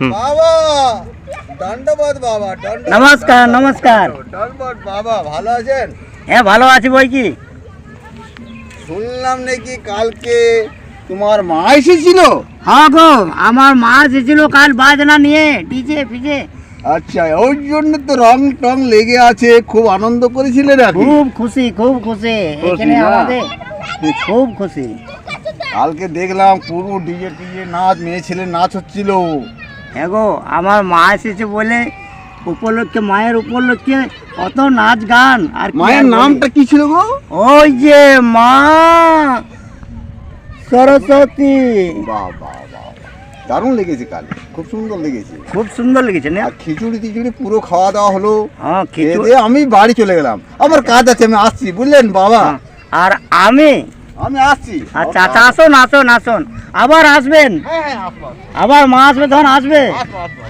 বাবা দণ্ডবোধ বাবা, নমস্কার নমস্কার। দণ্ডবোধ বাবা, ভালো আছেন? হ্যাঁ ভালো আছি বই কি। শুনলাম নাকি কালকে তোমার মা এসেছিল? হ্যাঁ গো, আমার মা এসেছিল কাল বাজনা নিয়ে, ডিজে ফিজে। আচ্ছা, ওই জন্য তো রং টং লেগে আছে, খুব আনন্দ করেছিলে নাকি? খুব খুশি খুব খুশি, এখানে না? আমাদের খুব খুশি। কালকে দেখলাম পুরো ডিজে টিজে নাচ, মেয়ে ছেলে নাচ হচ্ছিল। হ্যাঁ গো, আমার মা এসেছে বলে উপলক্ষে, মায়ের উপলক্ষে কত নাচ গান। আর কি মায়ের আর বলি? নামটা কি ছিল গো? ওই যে মা সরস্বতী। বাহ বাহ বাহ, দারুণ লেগেছে কাল, খুব সুন্দর লেগেছে। খুব সুন্দর লেগেছে না? আর খিচুড়ি টিচুড়ি পুরো খাওয়া দাওয়া হলো। হ্যাঁ খেয়ে খিচুড়ি। দিয়ে আমি বাড়ি চলে গেলাম, আমার কাজ আছে, আমি আসছি বুঝলেন বাবা। আর আমি আমি আসছি। আচ্ছা আচ্ছা, আসুন আসুন আসুন, আবার আসবেন, হ্যাঁ হ্যাঁ, আসবো আবার মা আসবে তখন আসবে। আসবো আসবো।